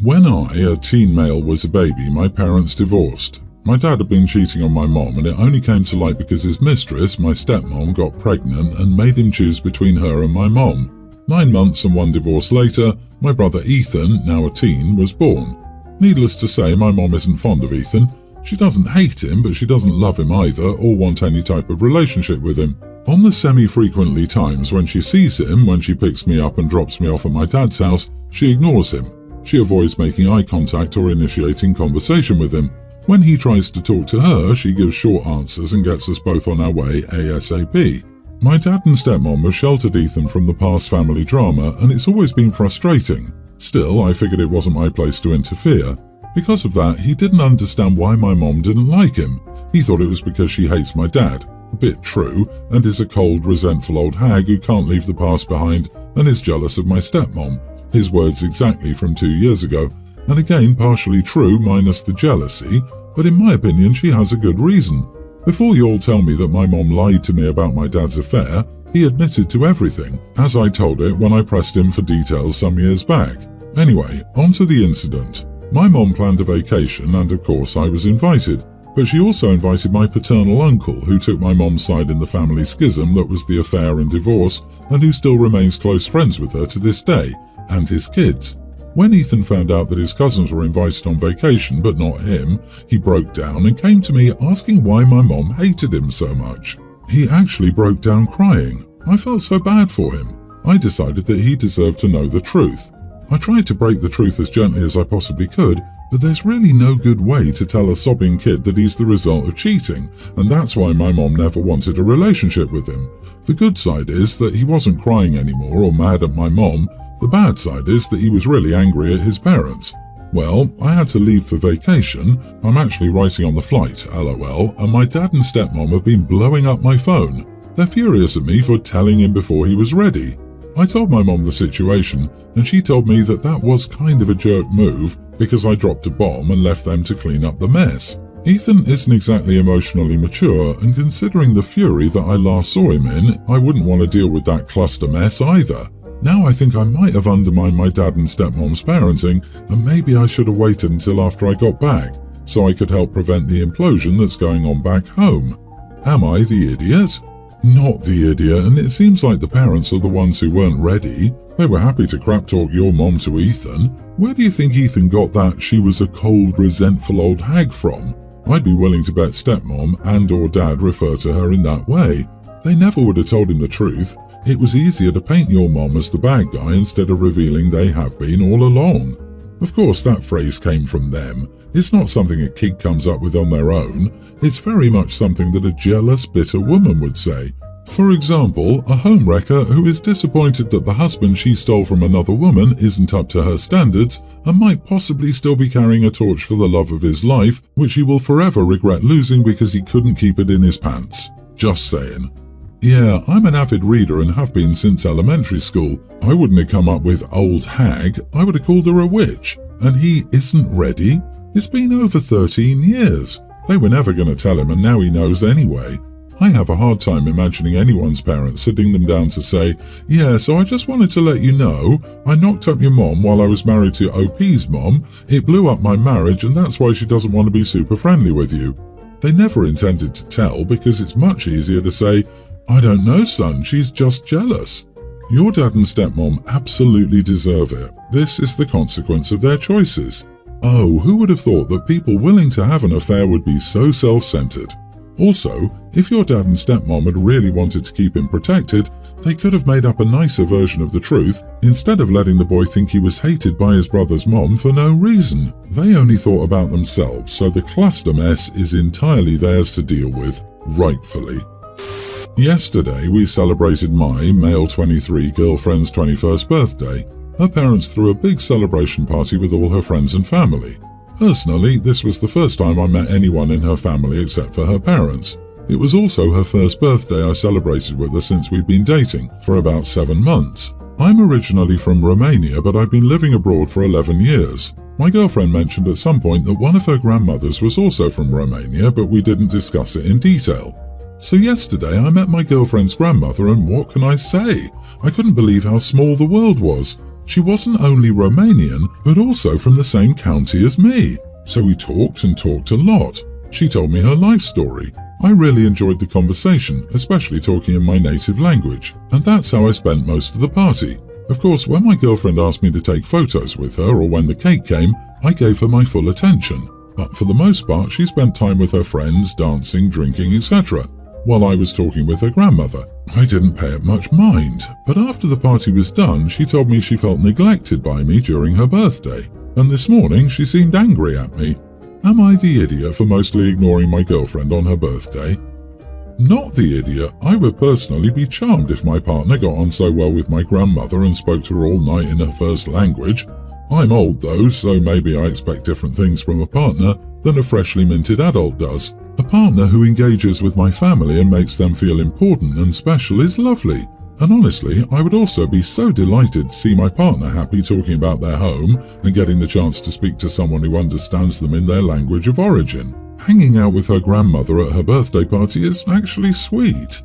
When I, a teen male, was a baby, my parents divorced. My dad had been cheating on my mom, and it only came to light because his mistress, my stepmom, got pregnant and made him choose between her and my mom. 9 months and 1 divorce later, my brother Ethan, now a teen, was born. Needless to say, my mom isn't fond of Ethan. She doesn't hate him, but she doesn't love him either or want any type of relationship with him. On the semi-frequently times when she sees him, when she picks me up and drops me off at my dad's house, she ignores him. She avoids making eye contact or initiating conversation with him. When he tries to talk to her, she gives short answers and gets us both on our way ASAP. My dad and stepmom have sheltered Ethan from the past family drama, and it's always been frustrating. Still, I figured it wasn't my place to interfere. Because of that, he didn't understand why my mom didn't like him. He thought it was because she hates my dad. A bit true, and is a cold, resentful old hag who can't leave the past behind and is jealous of my stepmom. His words exactly from 2 years ago. And again, partially true minus the jealousy, but in my opinion she has a good reason. Before you all tell me that my mom lied to me about my dad's affair, he admitted to everything, as I told it when I pressed him for details some years back. Anyway, on to the incident. My mom planned a vacation and of course I was invited, but she also invited my paternal uncle who took my mom's side in the family schism that was the affair and divorce and who still remains close friends with her to this day, and his kids. When Ethan found out that his cousins were invited on vacation but not him, he broke down and came to me asking why my mom hated him so much. He actually broke down crying. I felt so bad for him. I decided that he deserved to know the truth. I tried to break the truth as gently as I possibly could, but there's really no good way to tell a sobbing kid that he's the result of cheating, and that's why my mom never wanted a relationship with him. The good side is that he wasn't crying anymore or mad at my mom. The bad side is that he was really angry at his parents. Well, I had to leave for vacation. I'm actually writing on the flight, lol, and my dad and stepmom have been blowing up my phone. They're furious at me for telling him before he was ready. I told my mom the situation, and she told me that that was kind of a jerk move because I dropped a bomb and left them to clean up the mess. Ethan isn't exactly emotionally mature, and considering the fury that I last saw him in, I wouldn't want to deal with that cluster mess either. Now I think I might have undermined my dad and stepmom's parenting, and maybe I should have waited until after I got back, so I could help prevent the implosion that's going on back home. Am I the idiot? Not the idiot, and it seems like the parents are the ones who weren't ready. They were happy to crap talk your mom to Ethan. Where do you think Ethan got that she was a cold, resentful old hag from? I'd be willing to bet stepmom and or dad refer to her in that way. They never would have told him the truth. It was easier to paint your mom as the bad guy instead of revealing they have been all along. Of course, that phrase came from them. It's not something a kid comes up with on their own. It's very much something that a jealous, bitter woman would say. For example, a homewrecker who is disappointed that the husband she stole from another woman isn't up to her standards and might possibly still be carrying a torch for the love of his life, which he will forever regret losing because he couldn't keep it in his pants. Just saying. Yeah, I'm an avid reader and have been since elementary school. I wouldn't have come up with old hag, I would have called her a witch. And he isn't ready? It's been over 13 years. They were never going to tell him and now he knows anyway. I have a hard time imagining anyone's parents sitting them down to say, yeah, so I just wanted to let you know, I knocked up your mom while I was married to OP's mom. It blew up my marriage and that's why she doesn't want to be super friendly with you. They never intended to tell because it's much easier to say, I don't know, son, she's just jealous. Your dad and stepmom absolutely deserve it. This is the consequence of their choices. Oh, who would have thought that people willing to have an affair would be so self-centered? Also, if your dad and stepmom had really wanted to keep him protected, they could have made up a nicer version of the truth instead of letting the boy think he was hated by his brother's mom for no reason. They only thought about themselves, so the cluster mess is entirely theirs to deal with, rightfully. Yesterday, we celebrated my, male 23, girlfriend's 21st birthday. Her parents threw a big celebration party with all her friends and family. Personally, this was the first time I met anyone in her family except for her parents. It was also her first birthday I celebrated with her since we'd been dating for about 7 months. I'm originally from Romania, but I've been living abroad for 11 years. My girlfriend mentioned at some point that one of her grandmothers was also from Romania, but we didn't discuss it in detail. So yesterday I met my girlfriend's grandmother and what can I say? I couldn't believe how small the world was. She wasn't only Romanian, but also from the same county as me. So we talked and talked a lot. She told me her life story. I really enjoyed the conversation, especially talking in my native language, and that's how I spent most of the party. Of course, when my girlfriend asked me to take photos with her or when the cake came, I gave her my full attention. But for the most part, she spent time with her friends, dancing, drinking, etc. while I was talking with her grandmother. I didn't pay it much mind, but after the party was done, she told me she felt neglected by me during her birthday, and this morning she seemed angry at me. Am I the idiot for mostly ignoring my girlfriend on her birthday? Not the idiot. I would personally be charmed if my partner got on so well with my grandmother and spoke to her all night in her first language. I'm old though, so maybe I expect different things from a partner than a freshly minted adult does. A partner who engages with my family and makes them feel important and special is lovely. And honestly, I would also be so delighted to see my partner happy talking about their home and getting the chance to speak to someone who understands them in their language of origin. Hanging out with her grandmother at her birthday party is actually sweet.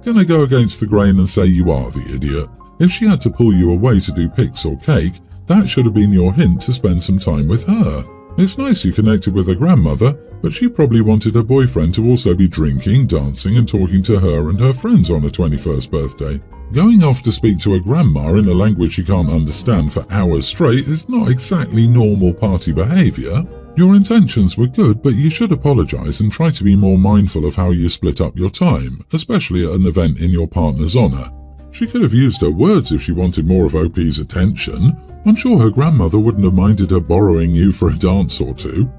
Gonna go against the grain and say you are the idiot. If she had to pull you away to do pics or cake, that should have been your hint to spend some time with her. It's nice you connected with her grandmother, but she probably wanted her boyfriend to also be drinking, dancing and talking to her and her friends on her 21st birthday. Going off to speak to a grandma in a language you can't understand for hours straight is not exactly normal party behaviour. Your intentions were good, but you should apologise and try to be more mindful of how you split up your time, especially at an event in your partner's honour. She could have used her words if she wanted more of OP's attention. I'm sure her grandmother wouldn't have minded her borrowing you for a dance or two.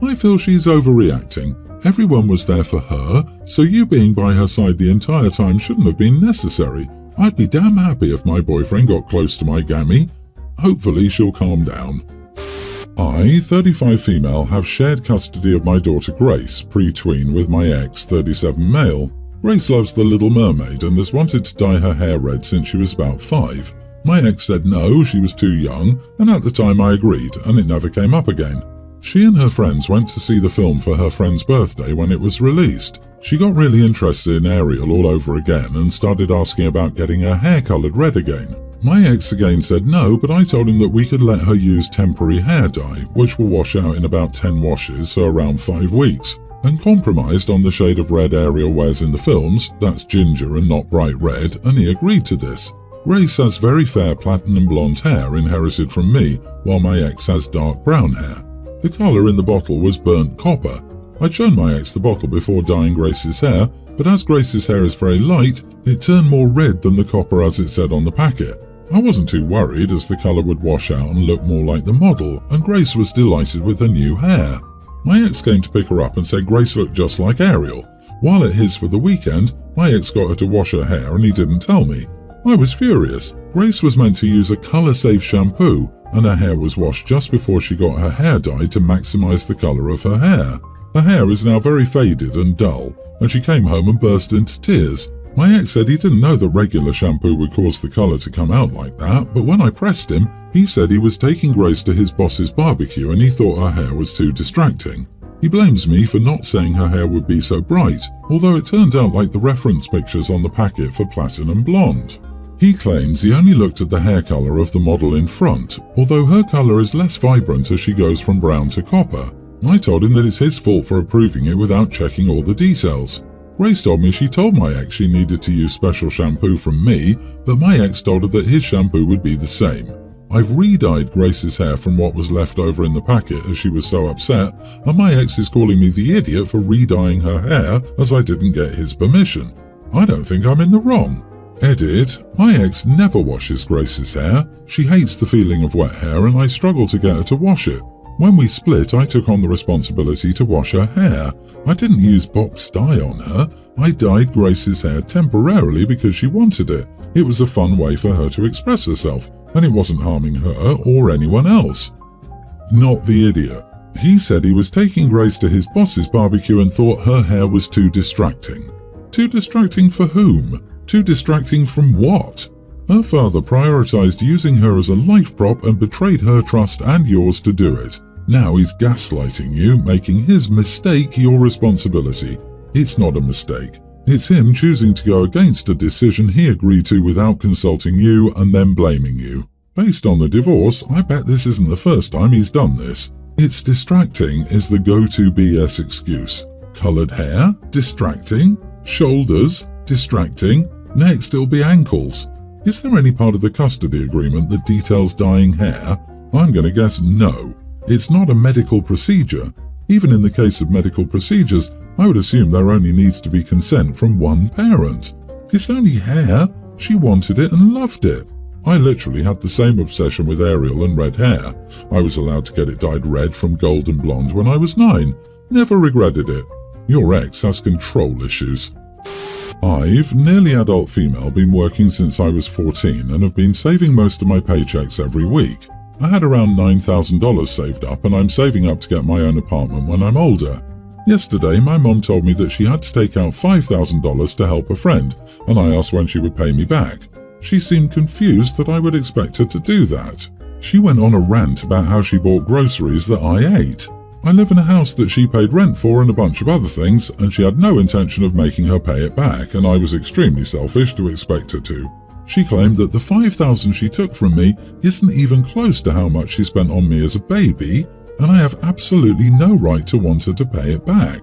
I feel she's overreacting. Everyone was there for her, so you being by her side the entire time shouldn't have been necessary. I'd be damn happy if my boyfriend got close to my gammy. Hopefully she'll calm down. I, 35 female, have shared custody of my daughter Grace, pre-tween, with my ex, 37 male. Grace loves The Little Mermaid and has wanted to dye her hair red since she was about 5. My ex said no, she was too young, and at the time I agreed, and it never came up again. She and her friends went to see the film for her friend's birthday when it was released. She got really interested in Ariel all over again and started asking about getting her hair coloured red again. My ex again said no, but I told him that we could let her use temporary hair dye, which will wash out in about 10 washes, so around 5 weeks, and compromised on the shade of red Ariel wears in the films, that's ginger and not bright red, and he agreed to this. Grace has very fair platinum blonde hair inherited from me, while my ex has dark brown hair. The colour in the bottle was burnt copper. I'd shown my ex the bottle before dyeing Grace's hair, but as Grace's hair is very light, it turned more red than the copper as it said on the packet. I wasn't too worried as the colour would wash out and look more like the model, and Grace was delighted with her new hair. My ex came to pick her up and said Grace looked just like Ariel. While at his for the weekend, my ex got her to wash her hair and he didn't tell me. I was furious. Grace was meant to use a colour-safe shampoo, and her hair was washed just before she got her hair dyed to maximise the colour of her hair. Her hair is now very faded and dull, and she came home and burst into tears. My ex said he didn't know that regular shampoo would cause the colour to come out like that, but when I pressed him, he said he was taking Grace to his boss's barbecue and he thought her hair was too distracting. He blames me for not saying her hair would be so bright, although it turned out like the reference pictures on the packet for platinum blonde. He claims he only looked at the hair colour of the model in front, although her colour is less vibrant as she goes from brown to copper. I told him that it's his fault for approving it without checking all the details. Grace told me she told my ex she needed to use special shampoo from me, but my ex told her that his shampoo would be the same. I've re-dyed Grace's hair from what was left over in the packet as she was so upset, and my ex is calling me the idiot for re-dyeing her hair as I didn't get his permission. I don't think I'm in the wrong. Edit, my ex never washes Grace's hair. She hates the feeling of wet hair and I struggle to get her to wash it. When we split, I took on the responsibility to wash her hair. I didn't use box dye on her. I dyed Grace's hair temporarily because she wanted it. It was a fun way for her to express herself, and it wasn't harming her or anyone else. Not the idiot. He said he was taking Grace to his boss's barbecue and thought her hair was too distracting. Too distracting for whom? Too distracting from what? Her father prioritized using her as a life prop and betrayed her trust and yours to do it. Now he's gaslighting you, making his mistake your responsibility. It's not a mistake. It's him choosing to go against a decision he agreed to without consulting you and then blaming you. Based on the divorce, I bet this isn't the first time he's done this. It's distracting is the go-to BS excuse. Coloured hair? Distracting. Shoulders? Distracting. Next it'll be ankles. Is there any part of the custody agreement that details dyeing hair? I'm going to guess no. It's not a medical procedure. Even in the case of medical procedures, I would assume there only needs to be consent from one parent. It's only hair. She wanted it and loved it. I literally had the same obsession with Ariel and red hair. I was allowed to get it dyed red from gold and blonde when I was 9. Never regretted it. Your ex has control issues. I've, nearly adult female, been working since I was 14 and have been saving most of my paychecks every week. I had around $9,000 saved up and I'm saving up to get my own apartment when I'm older. Yesterday, my mom told me that she had to take out $5,000 to help a friend, and I asked when she would pay me back. She seemed confused that I would expect her to do that. She went on a rant about how she bought groceries that I ate. I live in a house that she paid rent for and a bunch of other things, and she had no intention of making her pay it back, and I was extremely selfish to expect her to. She claimed that the $5,000 she took from me isn't even close to how much she spent on me as a baby, and I have absolutely no right to want her to pay it back.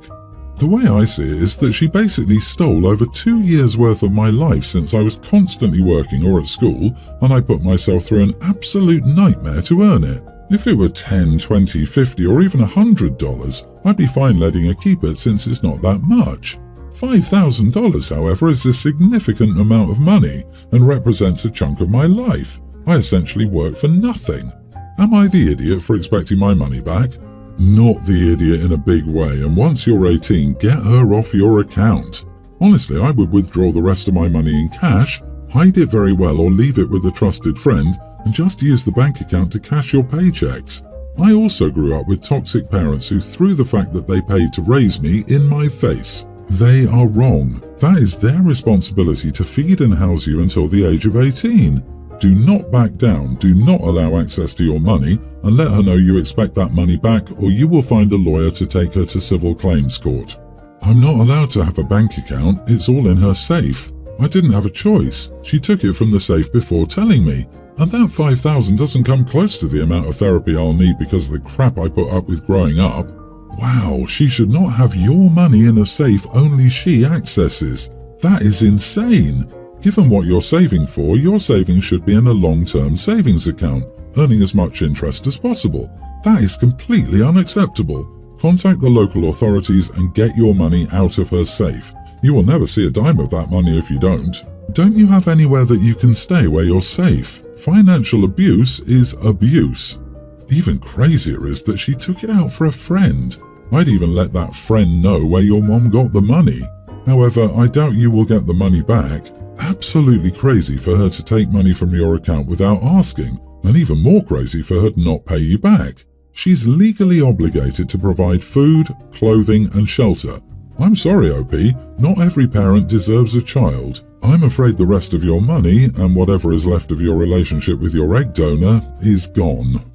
The way I see it is that she basically stole over 2 years' worth of my life since I was constantly working or at school, and I put myself through an absolute nightmare to earn it. If it were $10, $20, $50 or even $100, I'd be fine letting her keep it since it's not that much. $5,000, however, is a significant amount of money and represents a chunk of my life. I essentially work for nothing. Am I the idiot for expecting my money back? Not the idiot in a big way, and once you're 18, get her off your account. Honestly, I would withdraw the rest of my money in cash, hide it very well or leave it with a trusted friend, and just use the bank account to cash your paychecks. I also grew up with toxic parents who threw the fact that they paid to raise me in my face. They are wrong. That is their responsibility to feed and house you until the age of 18. Do not back down, do not allow access to your money, and let her know you expect that money back or you will find a lawyer to take her to civil claims court. I'm not allowed to have a bank account, it's all in her safe. I didn't have a choice. She took it from the safe before telling me. And that $5,000 doesn't come close to the amount of therapy I'll need because of the crap I put up with growing up. Wow, she should not have your money in a safe only she accesses. That is insane. Given what you're saving for, your savings should be in a long-term savings account, earning as much interest as possible. That is completely unacceptable. Contact the local authorities and get your money out of her safe. You will never see a dime of that money if you don't. Don't you have anywhere that you can stay where you're safe? Financial abuse is abuse. Even crazier is that she took it out for a friend. I'd even let that friend know where your mom got the money. However, I doubt you will get the money back. Absolutely crazy for her to take money from your account without asking, and even more crazy for her to not pay you back. She's legally obligated to provide food, clothing, and shelter. I'm sorry, OP, not every parent deserves a child. I'm afraid the rest of your money, and whatever is left of your relationship with your egg donor, is gone.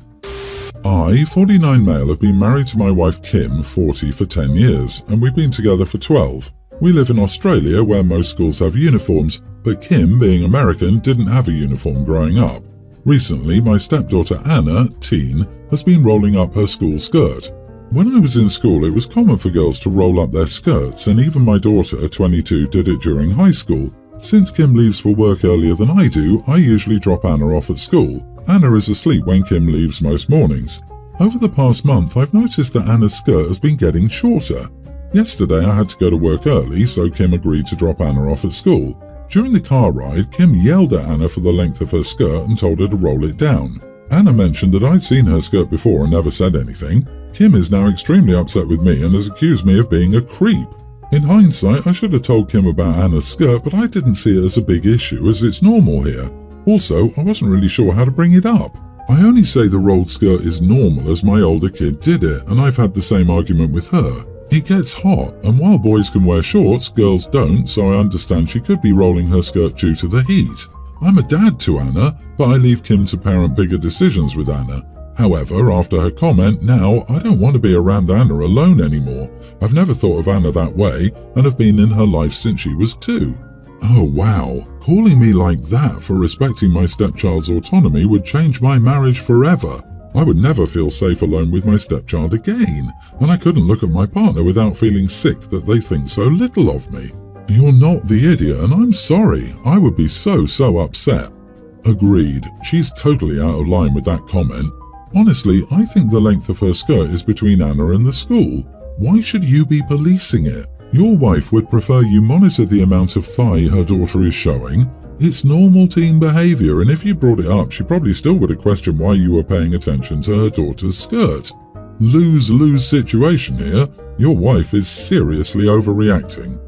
I, 49 male, have been married to my wife Kim, 40, for 10 years, and we've been together for 12. We live in Australia where most schools have uniforms, but Kim, being American, didn't have a uniform growing up. Recently, my stepdaughter Anna, teen, has been rolling up her school skirt. When I was in school, it was common for girls to roll up their skirts, and even my daughter, 22, did it during high school. Since Kim leaves for work earlier than I do, I usually drop Anna off at school. Anna is asleep when Kim leaves most mornings. Over the past month, I've noticed that Anna's skirt has been getting shorter. Yesterday, I had to go to work early, so Kim agreed to drop Anna off at school. During the car ride, Kim yelled at Anna for the length of her skirt and told her to roll it down. Anna mentioned that I'd seen her skirt before and never said anything. Kim is now extremely upset with me and has accused me of being a creep. In hindsight, I should have told Kim about Anna's skirt, but I didn't see it as a big issue as it's normal here. Also, I wasn't really sure how to bring it up. I only say the rolled skirt is normal as my older kid did it, and I've had the same argument with her. It gets hot, and while boys can wear shorts, girls don't, so I understand she could be rolling her skirt due to the heat. I'm a dad to Anna, but I leave Kim to parent bigger decisions with Anna. However, after her comment, now I don't want to be around Anna alone anymore. I've never thought of Anna that way, and have been in her life since she was 2. Oh wow, calling me like that for respecting my stepchild's autonomy would change my marriage forever. I would never feel safe alone with my stepchild again, and I couldn't look at my partner without feeling sick that they think so little of me. You're not the idiot, and I'm sorry. I would be so upset. Agreed. She's totally out of line with that comment. Honestly, I think the length of her skirt is between Anna and the school. Why should you be policing it? Your wife would prefer you monitor the amount of thigh her daughter is showing. It's normal teen behavior, and if you brought it up, she probably still would have questioned why you were paying attention to her daughter's skirt. Lose-lose situation here. Your wife is seriously overreacting.